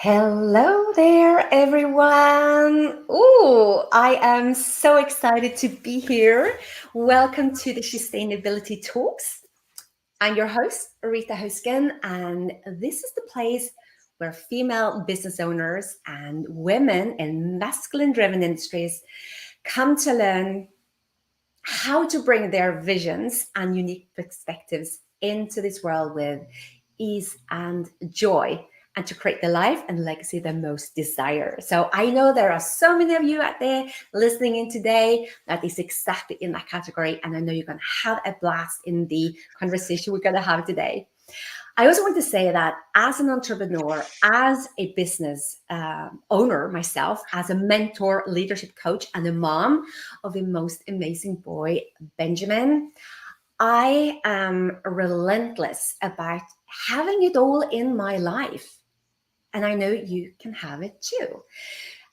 Hello there, everyone. Oh, I am so excited to be here. Welcome to the Sustainability Talks. I'm your host, Rita Hausken, and this is the place where female business owners and women in masculine driven industries come to learn how to bring their visions and unique perspectives into this world with ease and joy, and to create the life and legacy they most desire. So I know there are so many of you out there listening in today that is exactly in that category, and I know you're going to have a blast in the conversation we're going to have today. I also want to say that as an entrepreneur, as a business owner myself, as a mentor, leadership coach, and a mom of a most amazing boy, Benjamin, I am relentless about having it all in my life. And I know you can have it too.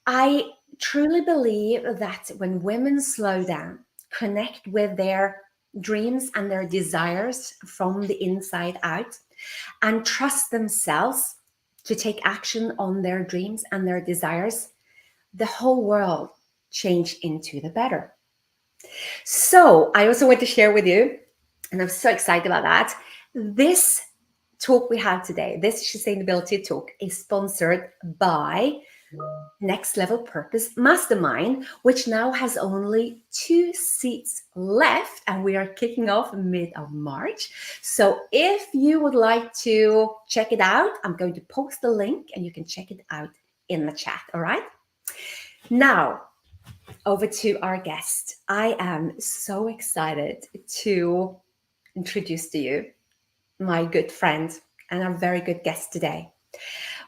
I truly believe that when women slow down, connect with their dreams and their desires from the inside out, and trust themselves to take action on their dreams and their desires, the whole world change into the better. So I also want to share with you, and I'm so excited about that. This talk we have today, this sustainability talk, is sponsored by Next Level Purpose Mastermind, which now has only 2 seats left, and we are kicking off mid of March. So if you would like to check it out, I'm going to post the link and you can check it out in the chat. All right. Now, over to our guest. I am so excited to introduce to you my good friend and our very good guest today.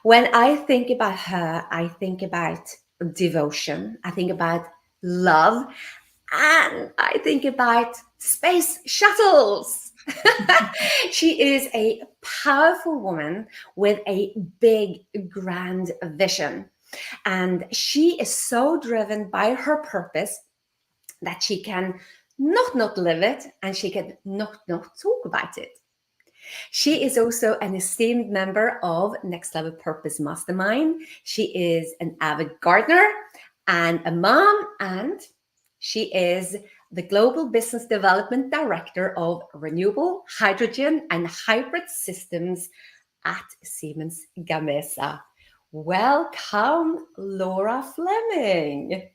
When I think about her, I think about devotion, I think about love, and I think about space shuttles. She is a powerful woman with a big, grand vision. And she is so driven by her purpose that she can not live it, and she can not talk about it. She is also an esteemed member of Next Level Purpose Mastermind. She is an avid gardener and a mom, and she is the Global Business Development Director of Renewable, Hydrogen, and Hybrid Systems at Siemens Gamesa. Welcome, Laura Fleming.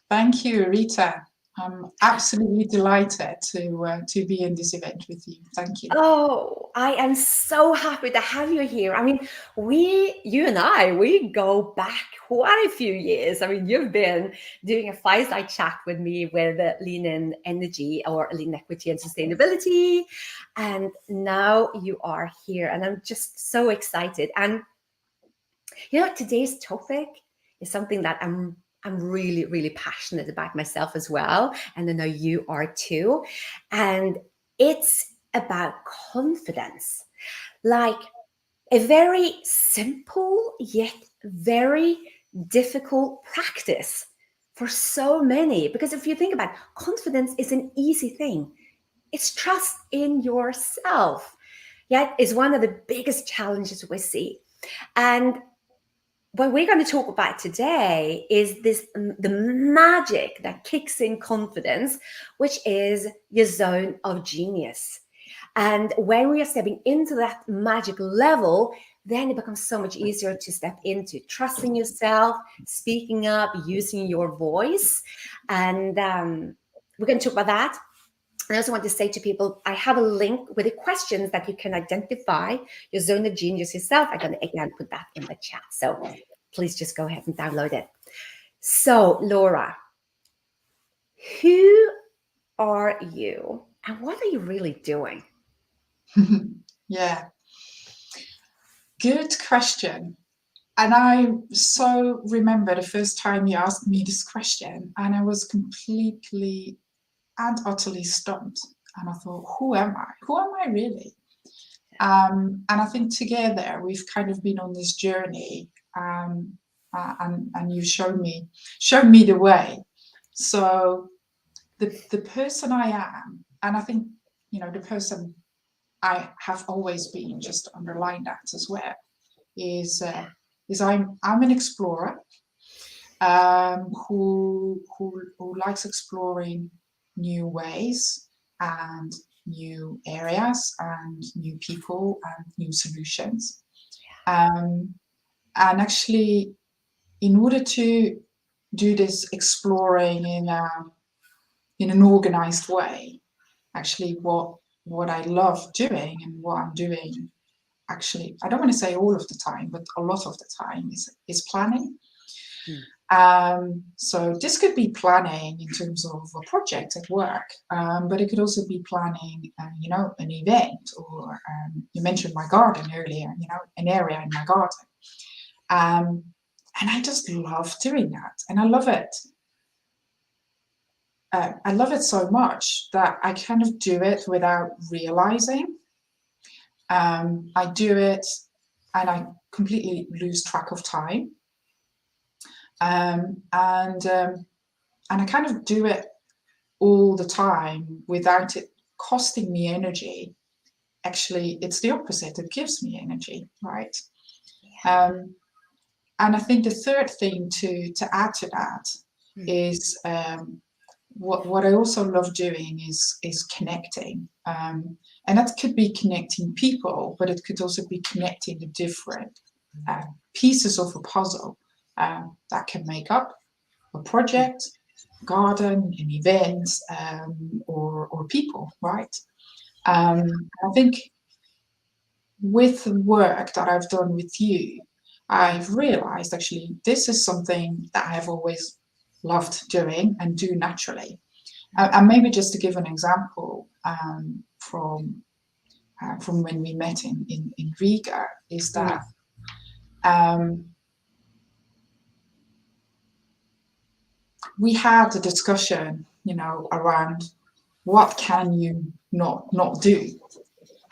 Thank you, Rita. I'm absolutely delighted to be in this event with you. Thank you. Oh, I am so happy to have you here. I mean, you and I, we go back quite a few years. I mean, you've been doing a fireside chat with me with Lean in Energy or Lean Equity and Sustainability. And now you are here, and I'm just so excited. And today's topic is something that I'm really passionate about myself as well, and I know you are too. And it's about confidence, like a very simple yet very difficult practice for so many. Because if you think about it, confidence is an easy thing. It's trust in yourself. Yet is one of the biggest challenges we see. And what we're going to talk about today is the magic that kicks in confidence, which is your zone of genius. And when we are stepping into that magic level, then it becomes so much easier to step into trusting yourself, speaking up, using your voice. And we're going to talk about that. I also want to say to people, I have a link with the questions that you can identify your zone of genius yourself. I'm going to again put that in the chat. So please just go ahead and download it. So, Laura, who are you and what are you really doing? Yeah, good question. And I so remember the first time you asked me this question, and I was completely and utterly stumped. And I thought, who am I? Who am I really? And I think together we've kind of been on this journey, and you've shown me the way. So the person I am, and I think the person I have always been, just to underline that as well, is is I'm an explorer who likes exploring new ways and new areas and new people and new solutions. And actually, in order to do this exploring in an organized way, actually what I love doing and what I'm doing, actually, I don't want to say all of the time, but a lot of the time is planning. So this could be planning in terms of a project at work, but it could also be planning, an event, or you mentioned my garden earlier, an area in my garden. And I just love doing that, and I love it. I love it so much that I kind of do it without realizing. I do it, and I completely lose track of time. And I kind of do it all the time without it costing me energy. Actually, it's the opposite. It gives me energy, right? And I think the third thing to add to that is what I also love doing is connecting. And that could be connecting people, but it could also be connecting the different pieces of a puzzle that can make up a project, garden, an event, or people, right? I think with the work that I've done with you, I've realized actually this is something that I have always loved doing and do naturally. And maybe just to give an example from when we met in Riga, is that we had a discussion, around what can you not do.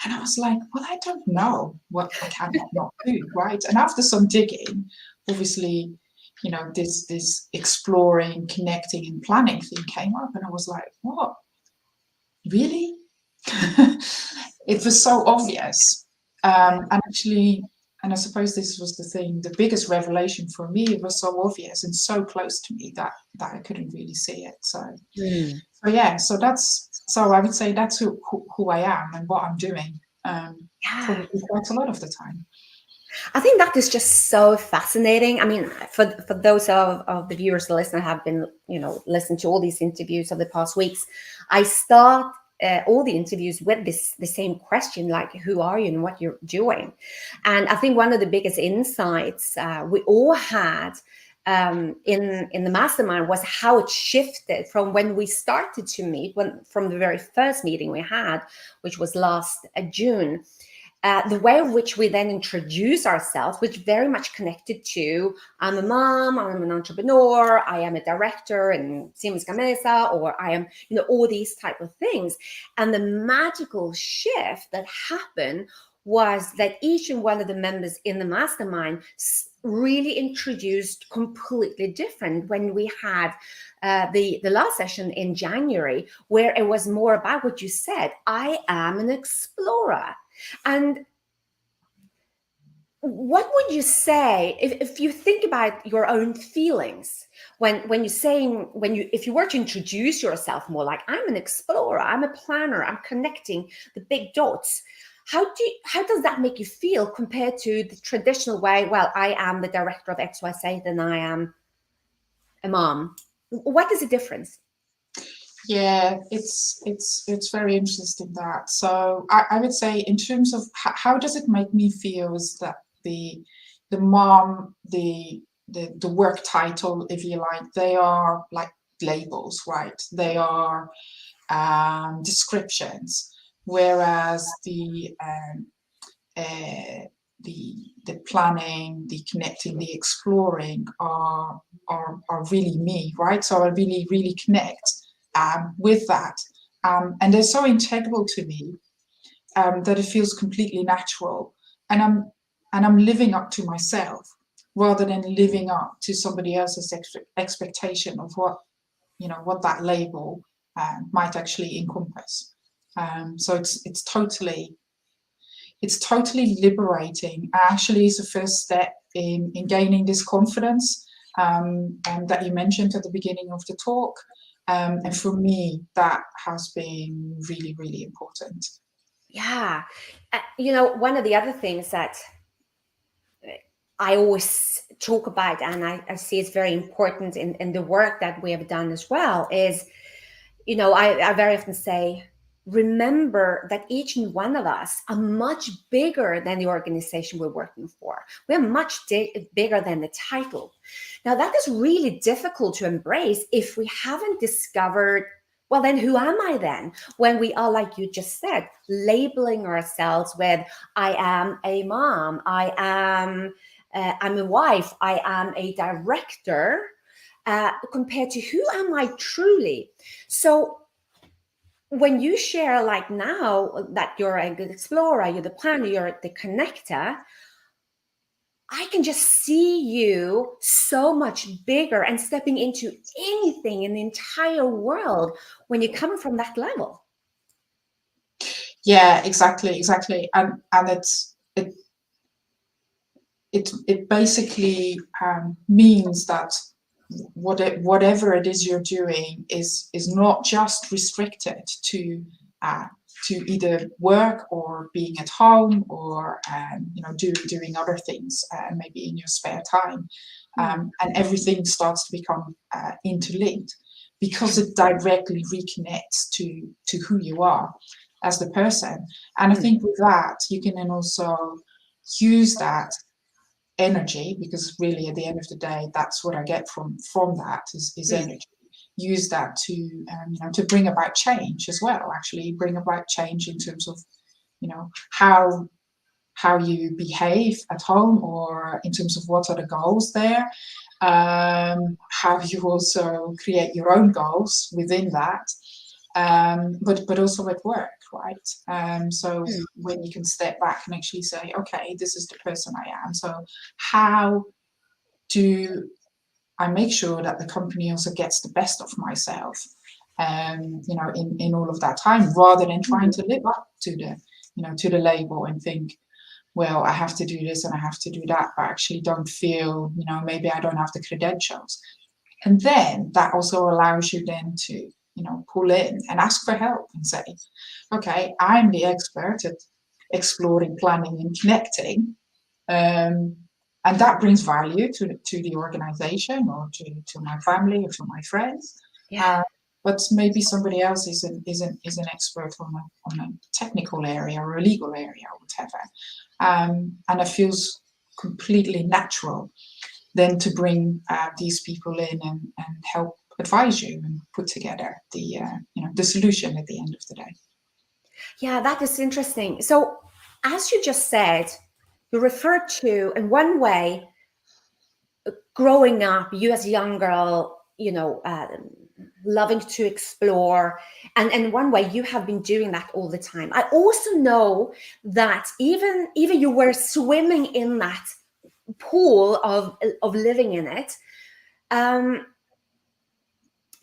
And I was like, well, I don't know what I cannot not do, right? And after some digging, obviously, this exploring, connecting, and planning thing came up, and I was like, what? Really? It was so obvious. And actually, and I suppose this was the thing, the biggest revelation for me, it was so obvious and so close to me that I couldn't really see it. So I would say that's who I am and what I'm doing. Probably quite a lot of the time. I think that is just so fascinating. I mean, for those of the viewers, the listeners have been, listening to all these interviews of the past weeks, I start all the interviews with the same question, like, who are you and what you're doing? And I think one of the biggest insights we all had in the mastermind was how it shifted from when we started to meet, from the very first meeting we had, which was last June. The way in which we then introduce ourselves, which very much connected to, I'm a mom, I'm an entrepreneur, I am a director in Siemens Gamesa, or I am, all these type of things. And the magical shift that happened was that each and one of the members in the mastermind really introduced completely different. When we had the last session in January, where it was more about what you said, I am an explorer. And what would you say if you think about your own feelings when you're saying, if you were to introduce yourself more like, I'm an explorer, I'm a planner, I'm connecting the big dots? How does that make you feel compared to the traditional way? Well, I am the director of XYZ and I am a mom. What is the difference? Yeah, it's very interesting that. So I would say, in terms of how does it make me feel, is that the mom, the work title, if you like, they are like labels, right? They are descriptions, whereas the planning, the connecting, the exploring are really me, right? So I really connect with that, and they're so integral to me that it feels completely natural, and I'm living up to myself rather than living up to somebody else's expectation of what that label might actually encompass. So it's totally liberating. Actually, it's the first step in gaining this confidence and that you mentioned at the beginning of the talk. And for me, that has been really, really important. Yeah. One of the other things that I always talk about, and I see it's very important in the work that we have done as well, is, I very often say, remember that each and one of us are much bigger than the organization we're working for. We're much bigger than the title. Now, that is really difficult to embrace if we haven't discovered, well, then who am I then? When we are, like you just said, labeling ourselves with, I am a mom, I'm a wife, I am a director, compared to who am I truly? So when you share, like now, that you're a good explorer, you're the planner, you're the connector, I can just see you so much bigger and stepping into anything in the entire world when you're coming from that level. Yeah, exactly, and it basically means that whatever it is you're doing is not just restricted to either work or being at home or doing other things maybe in your spare time, and everything starts to become interlinked because it directly reconnects to who you are as the person. And I think with that you can then also use that energy, because really at the end of the day that's what I get from that is energy. Use that to bring about change as well, actually bring about change in terms of how you behave at home, or in terms of what are the goals there, how you also create your own goals within that, but also at work, right? So when you can step back and actually say, okay, this is the person I am, so how do I make sure that the company also gets the best of myself, in all of that time, rather than trying to live up to the label and think, well, I have to do this and I have to do that, but actually don't feel, maybe I don't have the credentials. And then that also allows you then to, pull in and ask for help and say, okay, I'm the expert at exploring, planning and connecting. And that brings value to the organization or to my family or to my friends. Yeah. But maybe somebody else is an expert on a technical area or a legal area or whatever. And it feels completely natural then to bring these people in and help advise you and put together the solution at the end of the day. Yeah, that is interesting. So as you just said, you referred to, in one way, growing up, you as a young girl, loving to explore. And in one way, you have been doing that all the time. I also know that even you were swimming in that pool of living in it,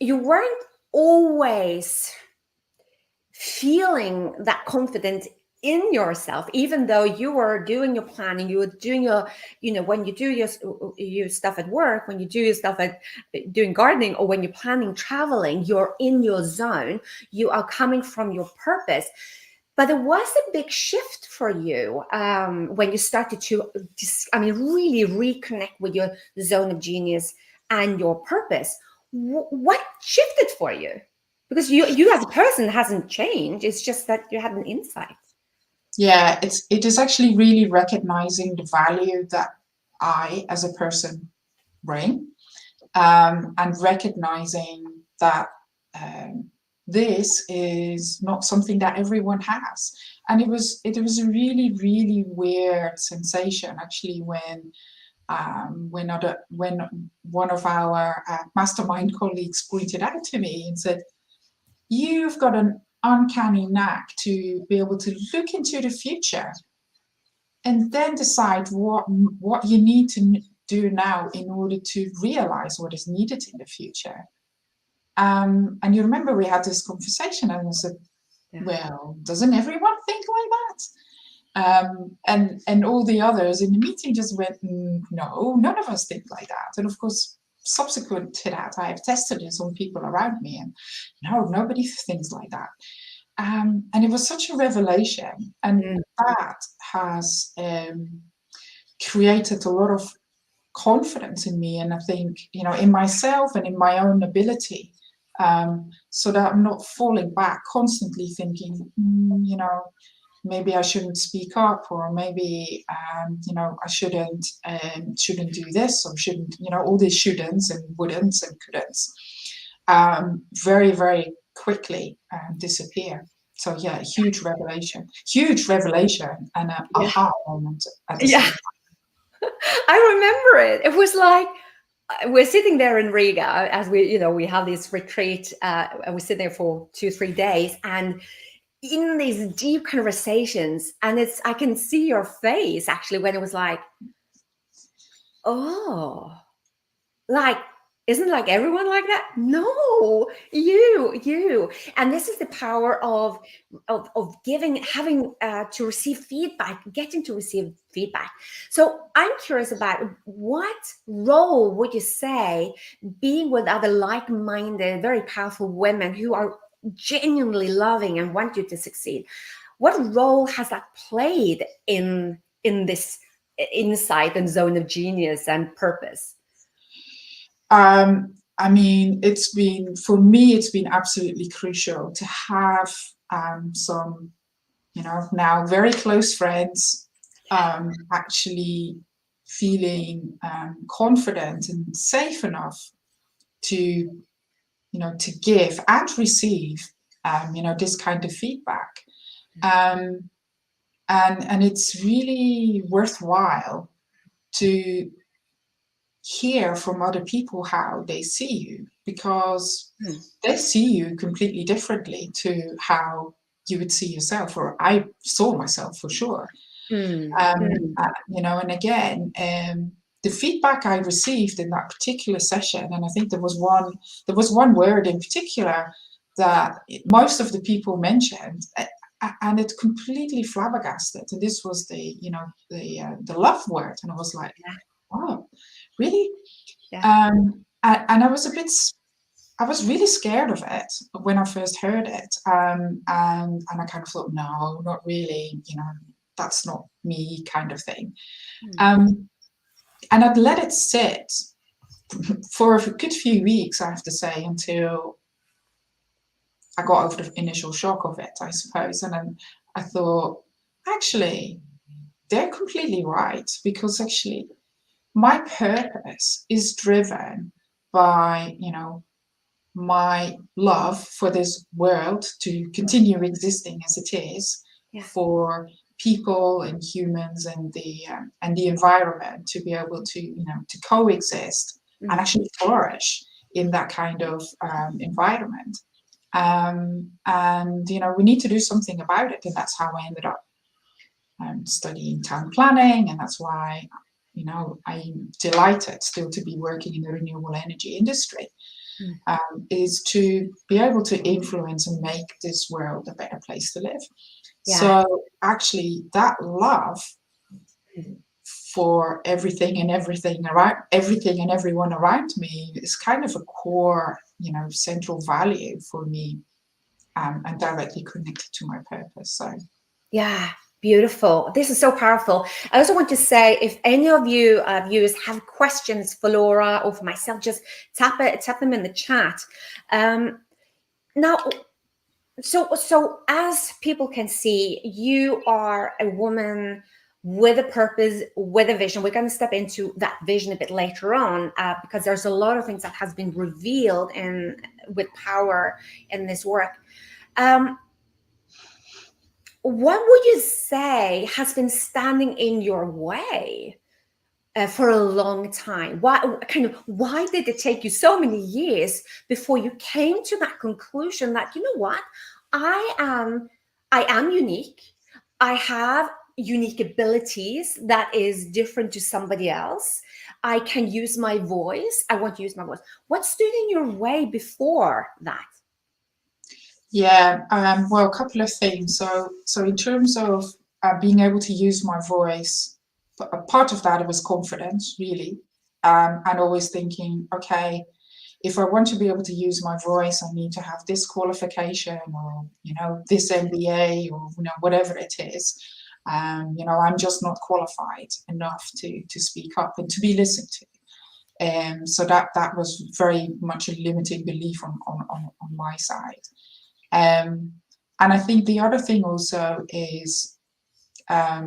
you weren't always feeling that confident in yourself, even though you were doing your planning, you were doing your, when you do your stuff at work, when you do your stuff at doing gardening, or when you're planning traveling, you're in your zone, you are coming from your purpose. But there was a big shift for you when you started to, really reconnect with your zone of genius and your purpose. What shifted for you? Because you as a person hasn't changed. It's just that you had an insight. Yeah, it is actually really recognizing the value that I as a person bring, and recognizing that this is not something that everyone has. And it was a really, really weird sensation actually when one of our mastermind colleagues pointed out to me and said, you've got an uncanny knack to be able to look into the future and then decide what you need to do now in order to realize what is needed in the future. And you remember we had this conversation and I said, well, doesn't everyone think like that? And all the others in the meeting just went, no, none of us think like that. And of course, subsequent to that, I have tested this on people around me, and no, nobody thinks like that. And it was such a revelation, and that has created a lot of confidence in me, and I think, in myself and in my own ability, so that I'm not falling back constantly thinking, maybe I shouldn't speak up, or maybe I shouldn't do this, or shouldn't, all these shouldn'ts and wouldn'ts and couldn'ts very, very quickly disappear. So yeah, huge revelation, and an aha moment at the same time. I remember it. It was like we're sitting there in Riga as we have this retreat. And we sit there for 2-3 days, and in these deep conversations, and I can see your face actually when it was like, oh, like, isn't like everyone like that? No, you. And this is the power of giving, having to receive feedback, getting to receive feedback. So I'm curious about, what role would you say being with other like-minded, very powerful women who are genuinely loving and want you to succeed, what role has that played in this insight and zone of genius and purpose? I mean, for me, it's been absolutely crucial to have some, now very close friends, actually feeling confident and safe enough to, to give and receive, this kind of feedback. And it's really worthwhile to hear from other people how they see you, because they see you completely differently to how you would see yourself, or I saw myself for sure. And again, the feedback I received in that particular session, and I think there was one word in particular that most of the people mentioned, and it completely flabbergasted. And this was the love word, and I was like, oh, really? Yeah. And I was really scared of it when I first heard it. And I kind of thought, no, not really, that's not me, kind of thing. And I'd let it sit for a good few weeks, I have to say, until I got over the initial shock of it, I suppose. And then I thought, actually, they're completely right, because actually my purpose is driven by, my love for this world to continue existing as it is, for people and humans and the environment to be able to, to coexist and actually flourish in that kind of environment. And we need to do something about it, and that's how I ended up studying town planning, and that's why I'm delighted still to be working in the renewable energy industry, is to be able to influence and make this world a better place to live. So actually that love for everything and everyone around me is kind of a core, central value for me, and directly connected to my purpose. So yeah. Beautiful. This is so powerful. I also want to say, if any of you viewers have questions for Laura or for myself, just tap them in the chat. Now, so as people can see, you are a woman with a purpose, with a vision. We're going to step into that vision a bit later on, because there's a lot of things that has been revealed with power in this work. What would you say has been standing in your way for a long time? Why did it take you so many years before you came to that conclusion that, you know what, I am unique. I have unique abilities that is different to somebody else. I can use my voice. I want to use my voice. What stood in your way before that? Yeah, well, a couple of things. So in terms of being able to use my voice, a part of that was confidence, really, and always thinking, okay, if I want to be able to use my voice, I need to have this qualification, or this MBA, or whatever it is. I'm just not qualified enough to speak up and to be listened to. So that was very much a limiting belief on my side. And I think the other thing also is, I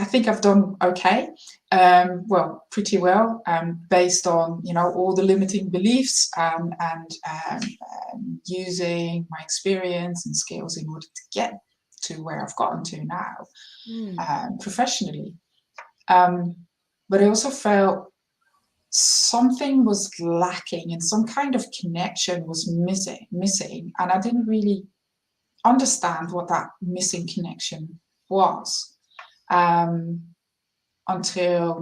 think I've done okay, pretty well, based on all the limiting beliefs, and using my experience and skills in order to get to where I've gotten to now, professionally. But I also felt something was lacking, and some kind of connection was missing, and I didn't really understand what that missing connection was. Until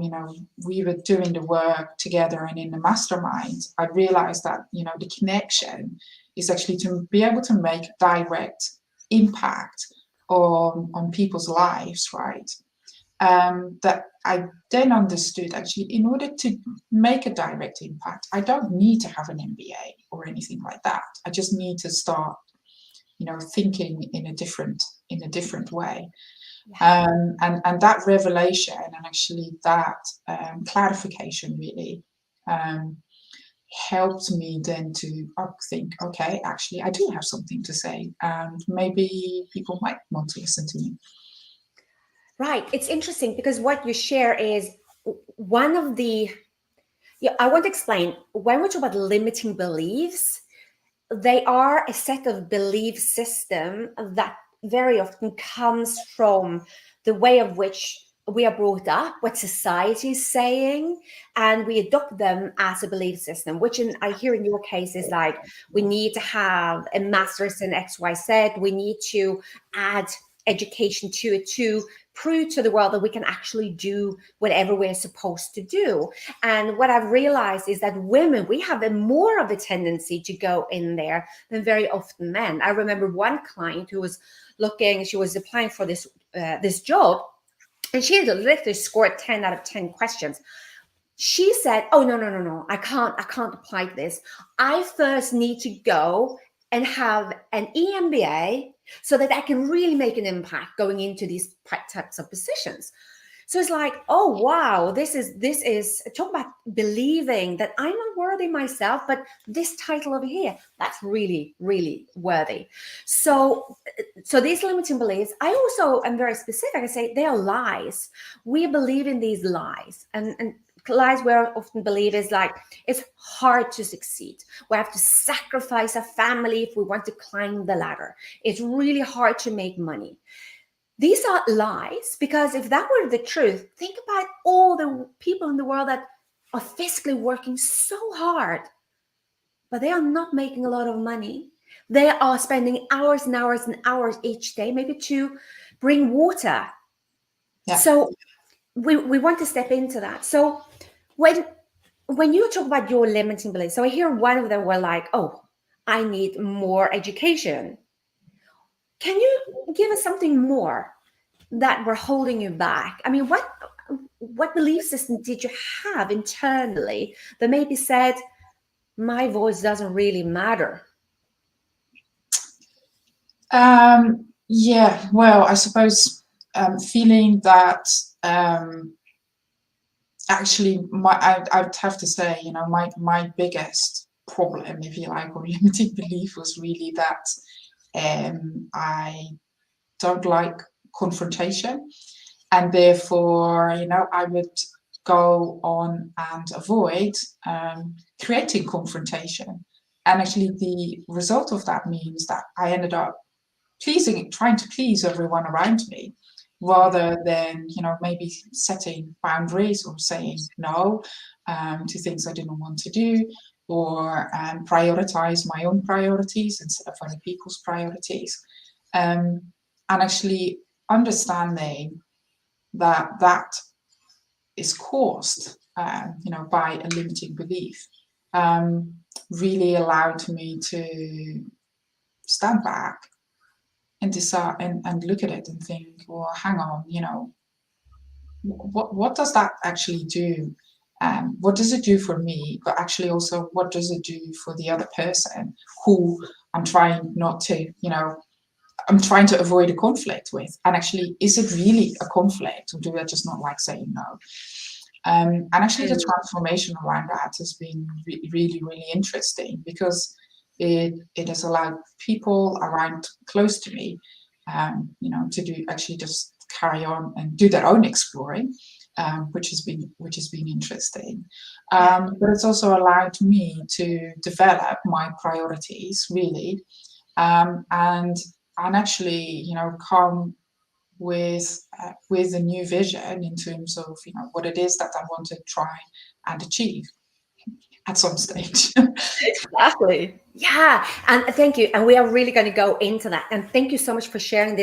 we were doing the work together and in the mastermind, I realized that the connection is actually to be able to make direct impact on people's lives, right? That I then understood, actually, in order to make a direct impact, I don't need to have an MBA or anything like that. I just need to start thinking in a different way. And that revelation, and actually that clarification, really helped me then to think, okay, actually I do have something to say, and maybe people might want to listen to me. Right. It's interesting because what you share is one of the, I want to explain, when we talk about limiting beliefs, they are a set of belief system that very often comes from the way of which we are brought up, what society is saying, and we adopt them as a belief system, which I hear in your case is like, we need to have a master's in XYZ, we need to add education to it to prove to the world that we can actually do whatever we're supposed to do. And what I've realized is that women, we have more of a tendency to go in there than very often men. I remember one client who was she was applying for this job, and she had literally scored 10 out of 10 questions. She said, oh, no, I can't apply to this. I first need to go and have an EMBA so that I can really make an impact going into these types of positions. So it's like, oh, wow, this is talk about believing that I'm not worthy myself, but this title over here, that's really, really worthy. So these limiting beliefs, I also am very specific. I say they are lies. We believe in these lies, and lies we often believe is like, it's hard to succeed. We have to sacrifice a family if we want to climb the ladder. It's really hard to make money. These are lies, because if that were the truth, think about all the people in the world that are physically working so hard, but they are not making a lot of money. They are spending hours and hours and hours each day, maybe to bring water. Yeah. So we want to step into that. So when you talk about your limiting beliefs, so I hear one of them were like, oh, I need more education. Can you give us something more that were holding you back? I mean, what belief system did you have internally that maybe said, my voice doesn't really matter? Yeah, well, I suppose feeling that actually, I'd have to say, my biggest problem, if you like, or limiting belief was really that I don't like confrontation, and therefore, I would go on and avoid creating confrontation. And actually, the result of that means that I ended up trying to please everyone around me, rather than, maybe setting boundaries or saying no to things I didn't want to do, or prioritize my own priorities instead of other people's priorities. And actually understanding that is caused, by a limiting belief, really allowed me to stand back decide and look at it and think, well, hang on, what does that actually do? What does it do for me? But actually also, what does it do for the other person who I'm trying not to, I'm trying to avoid a conflict with? And actually, is it really a conflict, or do I just not like saying no? And actually, the transformation around that has been really, really interesting, because it has allowed people around close to me, to do actually just carry on and do their own exploring, which has been interesting. But it's also allowed me to develop my priorities really, and actually, come with a new vision in terms of what it is that I want to try and achieve at some stage. Exactly. Yeah. And thank you. And we are really going to go into that. And thank you so much for sharing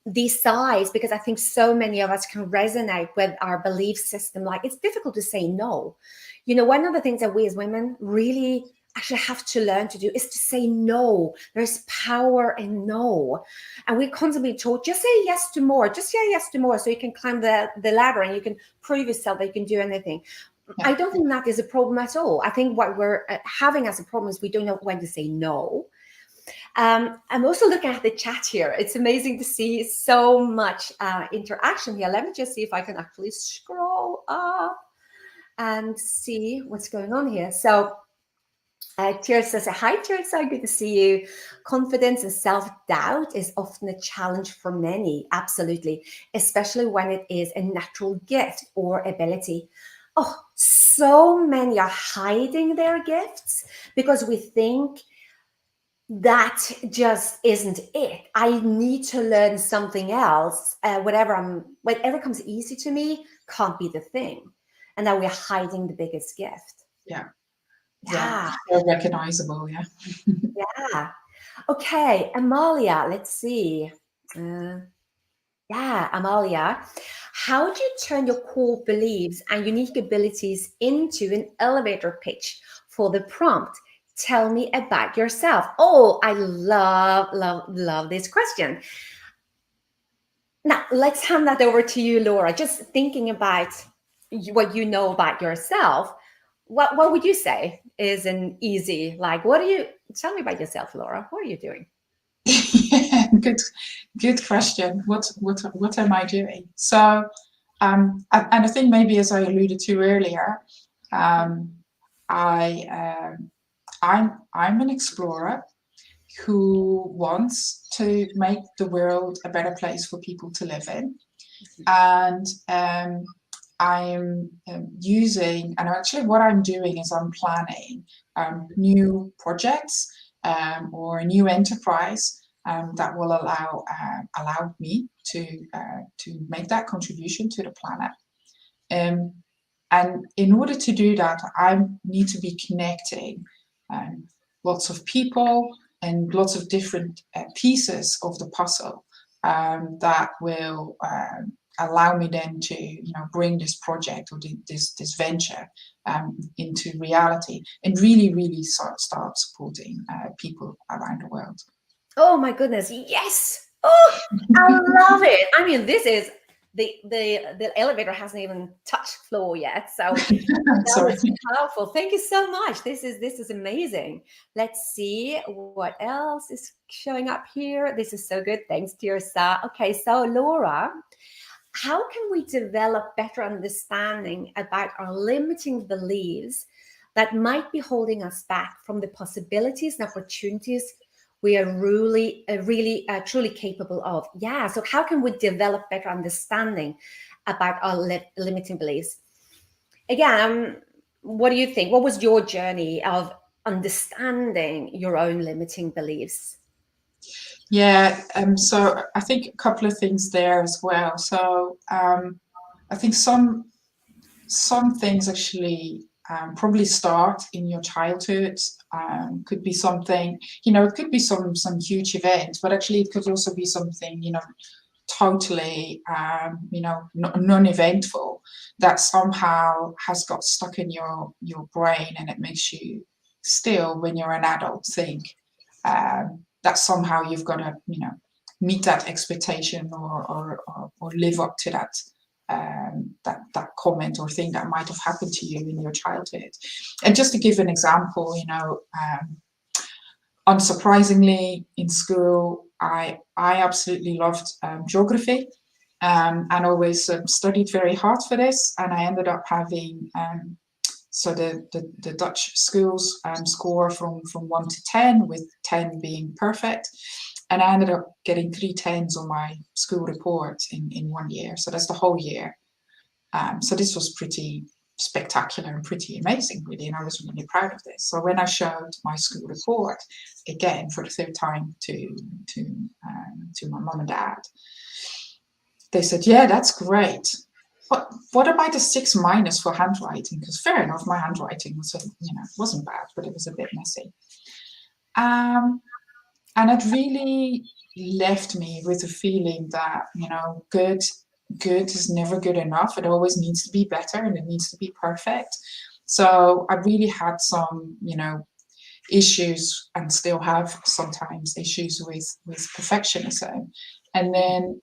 these sides, because I think so many of us can resonate with our belief system. Like, it's difficult to say no. One of the things that we as women really actually have to learn to do is to say no. There's power in no. And we're constantly told, just say yes to more, just say yes to more, so you can climb the ladder and you can prove yourself that you can do anything. I don't think that is a problem at all. I think what we're having as a problem is we don't know when to say no. I'm also looking at the chat here. It's amazing to see so much interaction here. Let me just see if I can actually scroll up and see what's going on here. So Tirsa says, hi Tirsa, good to see you. Confidence and self-doubt is often a challenge for many, absolutely, especially when it is a natural gift or ability. Oh, so many are hiding their gifts because we think that just isn't it. I need to learn something else. Whatever comes easy to me can't be the thing. And now we're hiding the biggest gift. Yeah. Yeah. So recognizable. Yeah. Yeah. Okay, Amalia, let's see. Amalia, how do you turn your core beliefs and unique abilities into an elevator pitch for the prompt? Tell me about yourself. Oh, I love this question. Now, let's hand that over to you, Laura. Just thinking about what you know about yourself, what would you say is an easy, like, tell me about yourself, Laura. What are you doing? Good question. What am I doing? So, and I think maybe as I alluded to earlier, I'm an explorer who wants to make the world a better place for people to live in, and I'm using, and actually what I'm doing is I'm planning new projects or a new enterprise that will allow me to make that contribution to the planet. And in order to do that, I need to be connecting lots of people and lots of different pieces of the puzzle that will allow me then to bring this project or this venture into reality and really start supporting people around the world. Oh my goodness, yes. Oh, I love it. I mean, this is the elevator hasn't even touched floor yet, so that was powerful. Thank you so much. This is amazing. Let's see what else is showing up here. This is so good. Thanks, Tirsa. Okay, so Laura, how can we develop better understanding about our limiting beliefs that might be holding us back from the possibilities and opportunities we are truly capable of? Yeah. So how can we develop better understanding about our limiting beliefs? Again, what do you think? What was your journey of understanding your own limiting beliefs? Yeah. So I think a couple of things there as well. So I think some things actually probably start in your childhood. Could be something, it could be some huge event, but actually it could also be something, totally, non-eventful that somehow has got stuck in your brain, and it makes you still, when you're an adult, think that somehow you've got to, meet that expectation or live up to that that comment or thing that might have happened to you in your childhood. And just to give an example, unsurprisingly, in school, I absolutely loved geography, and always studied very hard for this. And I ended up having so the Dutch schools score from 1 to 10, with 10 being perfect. And I ended up getting 3 10s on my school report in 1 year. So that's the whole year. So this was pretty spectacular and pretty amazing, really. And I was really proud of this. So when I showed my school report, again, for the third time to my mum and dad, they said, yeah, that's great. But what about the 6 minus for handwriting? Because fair enough, my handwriting was, wasn't bad, but it was a bit messy. And it really left me with a feeling that, good is never good enough. It always needs to be better, and it needs to be perfect. So I really had some, issues, and still have sometimes issues with perfectionism. And then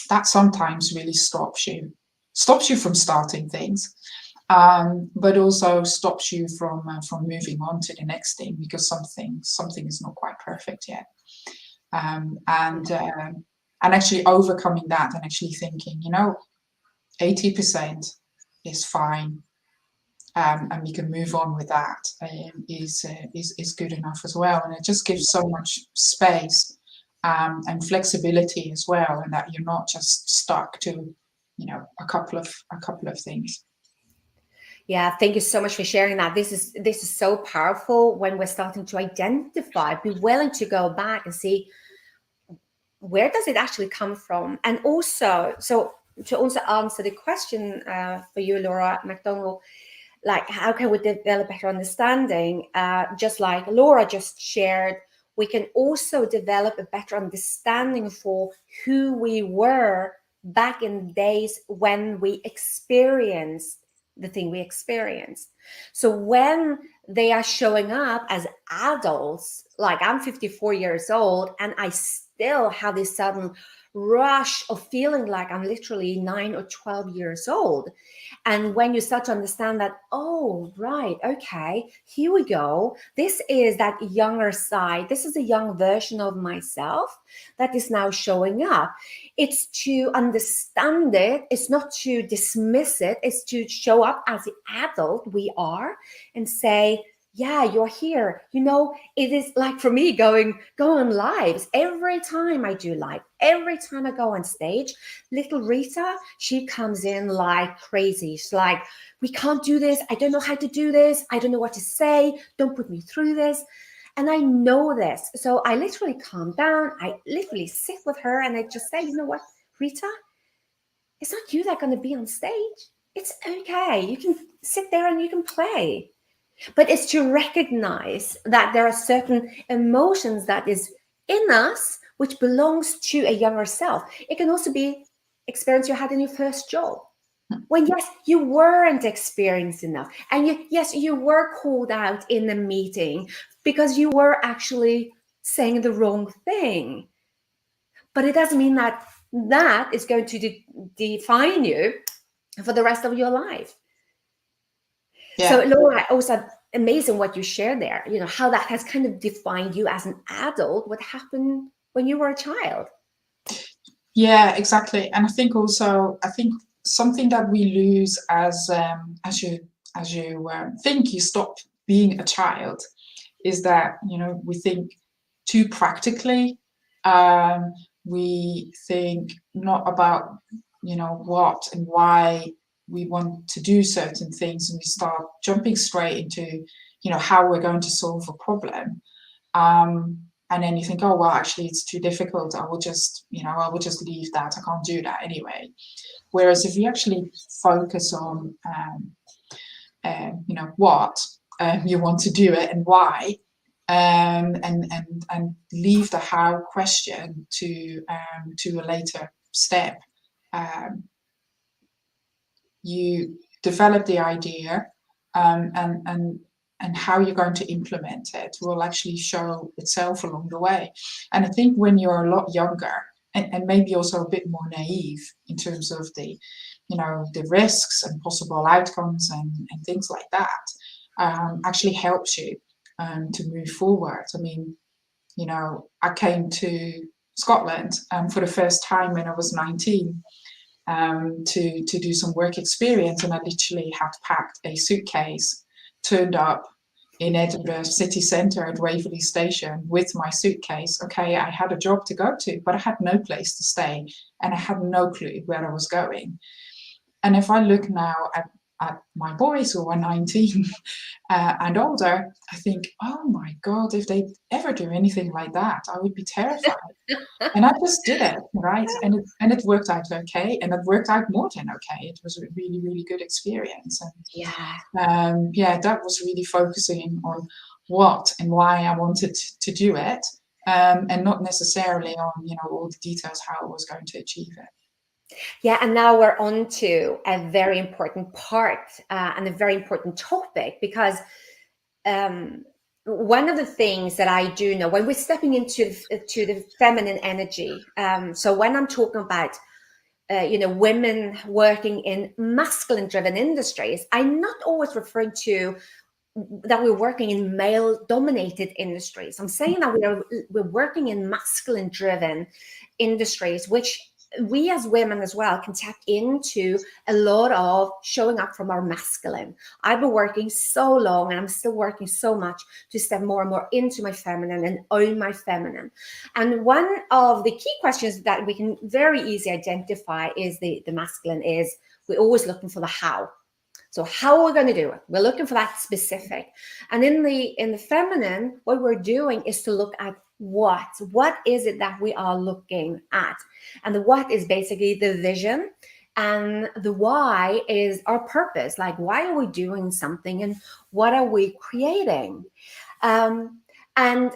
that sometimes really stops you from starting things, but also stops you from moving on to the next thing, because something is not quite perfect yet. And actually overcoming that, and actually thinking, 80% is fine, and we can move on with that, is good enough as well. And it just gives so much space and flexibility as well, and that you're not just stuck to a couple of things. Yeah, thank you so much for sharing that. This is so powerful when we're starting to identify, be willing to go back and see, where does it actually come from? And also, so to also answer the question for you, Laura McDonald, like, how can we develop better understanding? Just like Laura just shared, we can also develop a better understanding for who we were back in the days when we experienced the thing we experienced. So when they are showing up as adults, like I'm 54 years old, and I still have this sudden rush of feeling like I'm literally 9 or 12 years old. And when you start to understand that, oh, right, okay, here we go. This is that younger side. This is a young version of myself that is now showing up. It's to understand it. It's not to dismiss it. It's to show up as the adult we are and say, yeah, you're here. It is like, for me, going on lives. Every time I do live, every time I go on stage, little Rita, she comes in like crazy. She's like, we can't do this. I don't know how to do this. I don't know what to say. Don't put me through this. And I know this. So I literally calm down. I literally sit with her and I just say, you know what, Rita, it's not you that's going to be on stage. It's okay. You can sit there and you can play. But it's to recognize that there are certain emotions that is in us, which belongs to a younger self. It can also be experience you had in your first job, when, yes, you weren't experienced enough. And yes, you were called out in the meeting because you were actually saying the wrong thing. But it doesn't mean that that is going to define you for the rest of your life. Yeah. So Laura, also amazing what you shared there, how that has kind of defined you as an adult, what happened when you were a child. Yeah, exactly. And I think something that we lose as you think you stop being a child is that, we think too practically. We think not about, what and why we want to do certain things, and we start jumping straight into, how we're going to solve a problem. And then you think, oh, well, actually, it's too difficult. I will just leave that. I can't do that anyway. Whereas if you actually focus on, what you want to do it and why, and leave the how question to a later step, you develop the idea, and and how you're going to implement it will actually show itself along the way. And I think when you're a lot younger and maybe also a bit more naive in terms of the, the risks and possible outcomes and things like that, actually helps you to move forward. I mean, I came to Scotland for the first time when I was 19 to do some work experience, and I literally had packed a suitcase, turned up in Edinburgh city centre at Waverley Station with my suitcase. Okay, I had a job to go to, but I had no place to stay and I had no clue where I was going. And if I look now at my boys who are 19 and older, I think, oh my God, if they ever do anything like that, I would be terrified. And I just did it, right? And it worked out okay, and it worked out more than okay. It was a really, really good experience. And that was really focusing on what and why I wanted to do it, and not necessarily on, all the details how I was going to achieve it. Yeah, and now we're on to a very important part and a very important topic, because one of the things that I do know when we're stepping into the feminine energy, so when I'm talking about women working in masculine-driven industries, I'm not always referring to that we're working in male-dominated industries. I'm saying that we're working in masculine-driven industries, which we as women as well can tap into a lot of showing up from our masculine. I've been working so long, and I'm still working so much to step more and more into my feminine and own my feminine. And one of the key questions that we can very easily identify is the masculine is we're always looking for the how. So how are we going to do it? We're looking for that specific. And in the feminine, what we're doing is to look at what is it that we are looking at. And the what is basically the vision, and the why is our purpose. Like, why are we doing something and what are we creating? And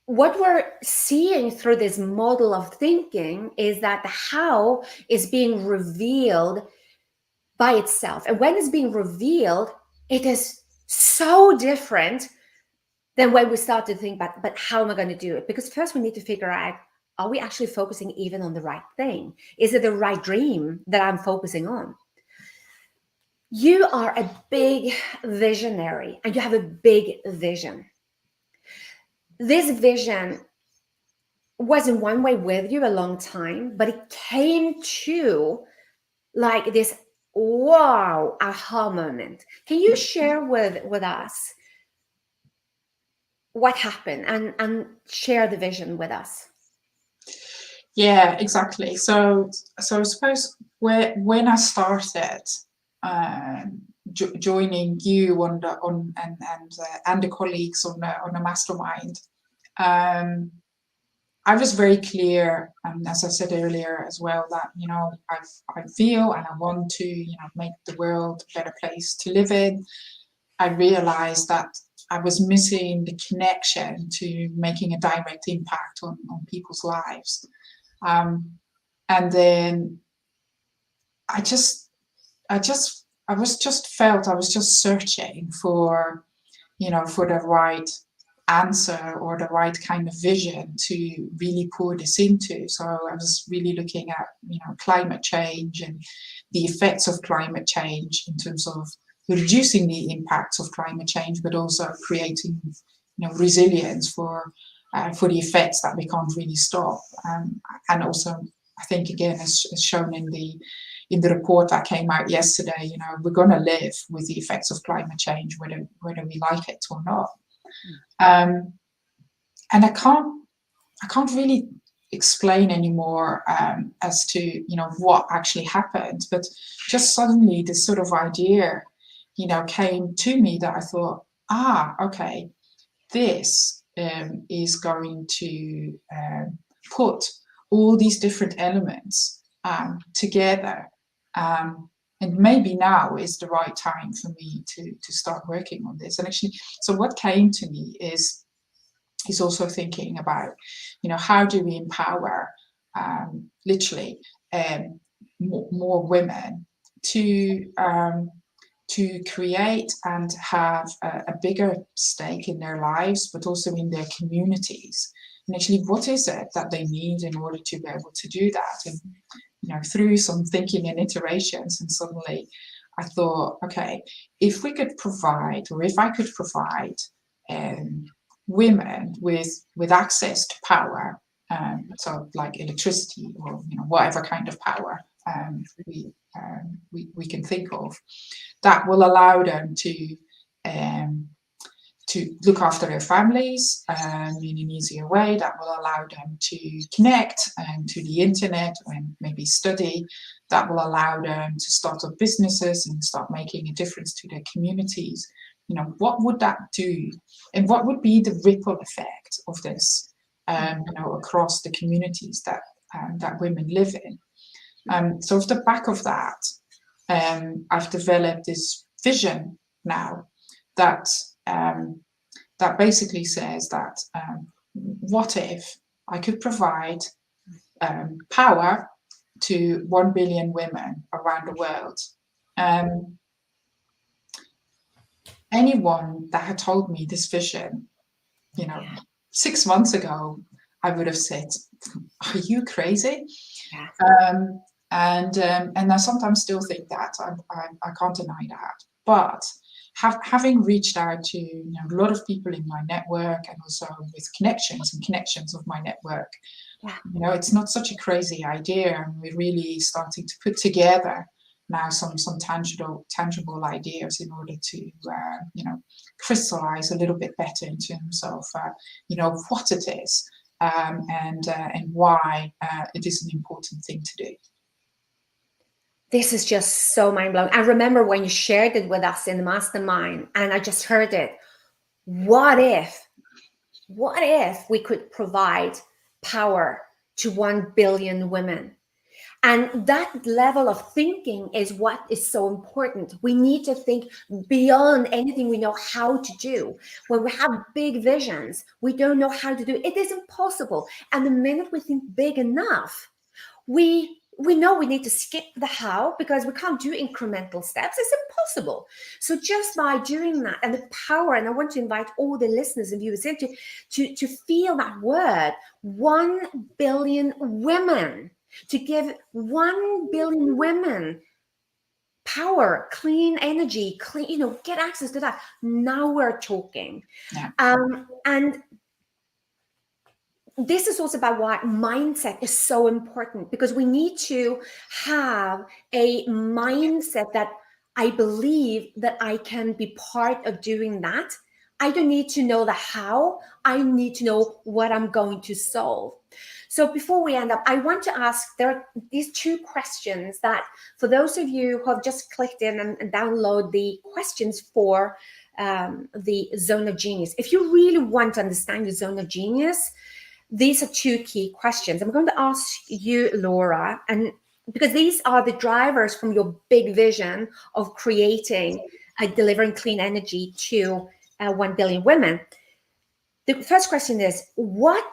what we're seeing through this model of thinking is that the how is being revealed by itself. And when it's being revealed, it is so different than when we start to think about, but how am I going to do it? Because first we need to figure out, are we actually focusing even on the right thing? Is it the right dream that I'm focusing on? You are a big visionary and you have a big vision. This vision was in one way with you a long time, but it came to like this wow aha moment. Can you share with us what happened and share the vision with us? Yeah, exactly. So I suppose when I started joining you and the colleagues on the mastermind, I was very clear, as I said earlier as well, that I feel and I want to make the world a better place to live in. I realized that I was missing the connection to making a direct impact on people's lives. And then I was just searching for the right answer or the right kind of vision to really pour this into. So I was really looking at climate change and the effects of climate change in terms of reducing the impacts of climate change, but also creating resilience for the effects that we can't really stop. And also, I think again, as shown in the report that came out yesterday, we're going to live with the effects of climate change, whether we like it or not. And I can't really explain anymore as to what actually happened, but just suddenly this sort of idea came to me that I thought, okay, this is going to put all these different elements together, and maybe now is the right time for me to start working on this. And actually, so what came to me is also thinking about how do we empower literally more women to to create and have a bigger stake in their lives, but also in their communities. And actually, what is it that they need in order to be able to do that? And through some thinking and iterations, and suddenly I thought, okay, if we could provide, or if I could provide women with access to power, so like electricity or whatever kind of power we can think of, that will allow them to look after their families in an easier way, that will allow them to connect to the internet and maybe study, that will allow them to start up businesses and start making a difference to their communities. What would that do? And what would be the ripple effect of this across the communities that women live in? So off the back of that, I've developed this vision now that basically says that what if I could provide power to 1 billion women around the world? Anyone that had told me this vision, 6 months ago, I would have said, "Are you crazy?" Yeah. And I sometimes still think that. I can't deny that. But having reached out to a lot of people in my network, and also with connections of my network, it's not such a crazy idea, and we're really starting to put together now some tangible ideas in order to crystallize a little bit better in terms of what it is and why it is an important thing to do. This is just so mind-blowing. I remember when you shared it with us in the mastermind, and I just heard it. What if we could provide power to 1 billion women? And that level of thinking is what is so important. We need to think beyond anything we know how to do. When we have big visions, we don't know how to do it. It is impossible. And the minute we think big enough, we know we need to skip the how, because we can't do incremental steps. It's impossible. So just by doing that, and the power, and I want to invite all the listeners and viewers in to feel that word, 1 billion women, to give 1 billion women power, clean energy, get access to that. Now we're talking. Yeah. And this is also about why mindset is so important, because we need to have a mindset that I believe that I can be part of doing that. I don't need to know the how. I need to know what I'm going to solve. So before we end up, I want to ask, there are these 2 questions that, for those of you who have just clicked in and download the questions for the Zone of Genius, if you really want to understand the Zone of Genius, these are 2 key questions. I'm going to ask you, Laura, and because these are the drivers from your big vision of creating, delivering clean energy to 1 billion women. The first question is, what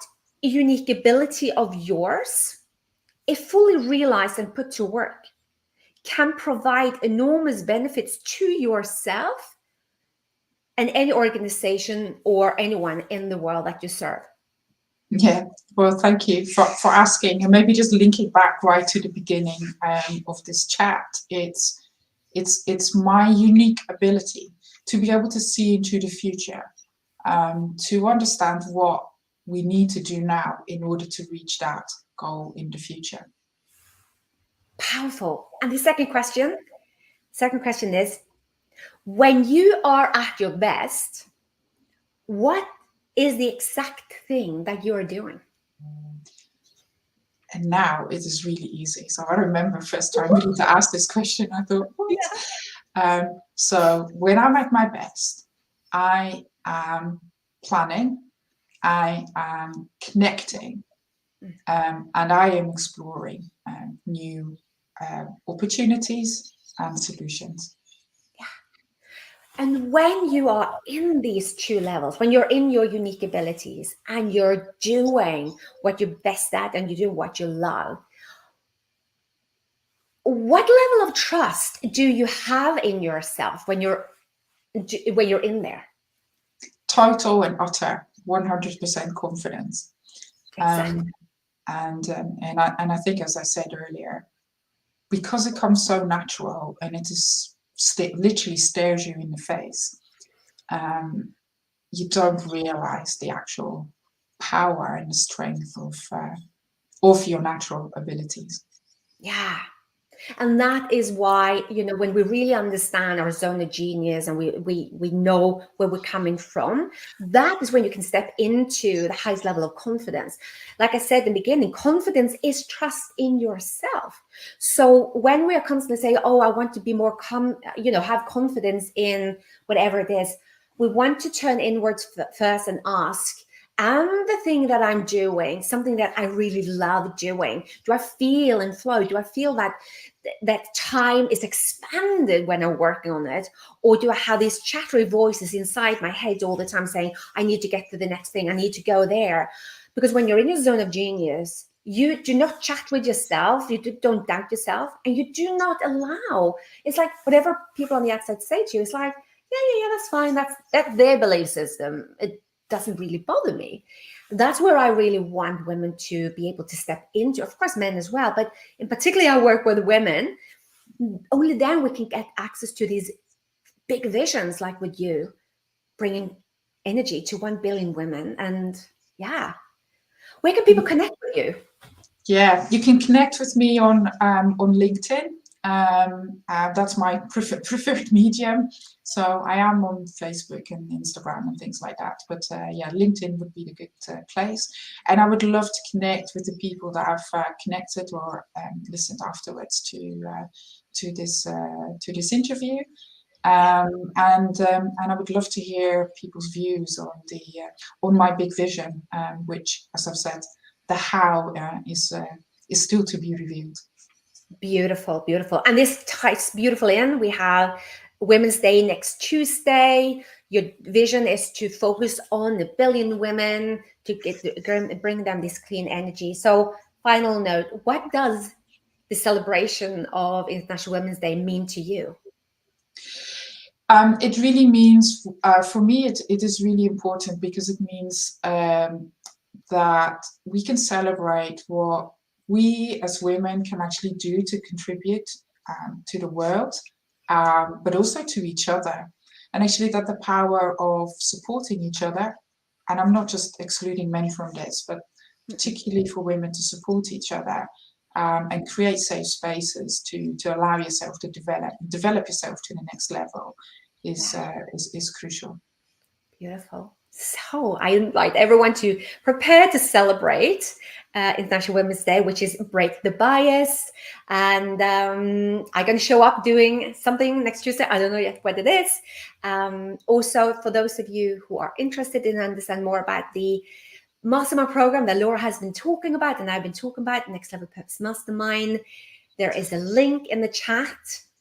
unique ability of yours, if fully realized and put to work, can provide enormous benefits to yourself and any organization or anyone in the world that you serve? Yeah, well, thank you for asking, and maybe just linking back right to the beginning of this chat. It's my unique ability to be able to see into the future, to understand what we need to do now in order to reach that goal in the future. Powerful. And the second question is, when you are at your best, what is the exact thing that you're doing? And now it is really easy. So I remember first time to ask this question, I thought, what? Yeah. So when I'm at my best, I am planning, I am connecting, and I am exploring new opportunities and solutions. And when you are in these 2 levels, when you're in your unique abilities and you're doing what you're best at and you do what you love, what level of trust do you have in yourself when you're in there? Total and utter 100% confidence. Exactly. And I think, as I said earlier, because it comes so natural and it is literally stares you in the face, you don't realize the actual power and the strength of your natural abilities. Yeah. And that is why, when we really understand our zone of genius and we know where we're coming from, that is when you can step into the highest level of confidence. Like I said in the beginning, confidence is trust in yourself. So when we are constantly saying, oh, I want to be more, have confidence in whatever it is, we want to turn inwards first and ask, and the thing that I'm doing, something that I really love doing, do I feel and flow? Do I feel that time is expanded when I'm working on it? Or do I have these chattery voices inside my head all the time saying, I need to get to the next thing, I need to go there? Because when you're in your zone of genius, you do not chat with yourself, you don't doubt yourself, and you do not allow, it's like whatever people on the outside say to you, it's like, yeah, that's fine, that's their belief system. It doesn't really bother me. That's where I really want women to be able to step into, of course men as well, but in particular I work with women. Only then we can get access to these big visions, like with you, bringing energy to 1 billion women. And yeah, where can people connect with you? Yeah, you can connect with me on LinkedIn. That's my preferred medium. So I am on Facebook and Instagram and things like that. But yeah, LinkedIn would be the good place. And I would love to connect with the people that I've connected or listened afterwards to this interview. And I would love to hear people's views on my big vision, which, as I've said, the how is still to be revealed. Beautiful, beautiful. And this ties beautifully in. We have Women's Day next Tuesday. Your vision is to focus on 1 billion women, to bring them this clean energy. So final note, what does the celebration of International Women's Day mean to you? It really means, for me, it is really important because it means that we can celebrate what we as women can actually do to contribute to the world, but also to each other. And actually that the power of supporting each other, and I'm not just excluding men from this, but particularly for women to support each other and create safe spaces to allow yourself to develop yourself to the next level is crucial. Beautiful. So I invite everyone to prepare to celebrate International Women's Day, which is Break the Bias. And I'm going to show up doing something next Tuesday. I don't know yet what it is. Also, for those of you who are interested in understand more about the mastermind program that Laura has been talking about and I've been talking about, Next Level Purpose Mastermind, there is a link in the chat.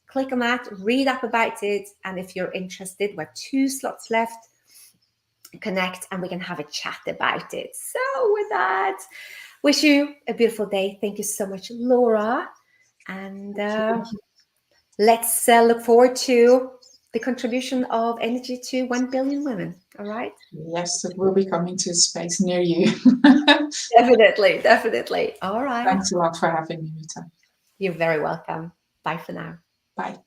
Click on that, read up about it. And if you're interested, we have 2 slots left. Connect and we can have a chat about it. So with that, wish you a beautiful day. Thank you so much, Laura. And let's look forward to the contribution of energy to 1 billion women. All right? Yes, it will be coming to a space near you. Definitely. All right. Thanks a lot for having me, Rita. You're very welcome. Bye for now. Bye.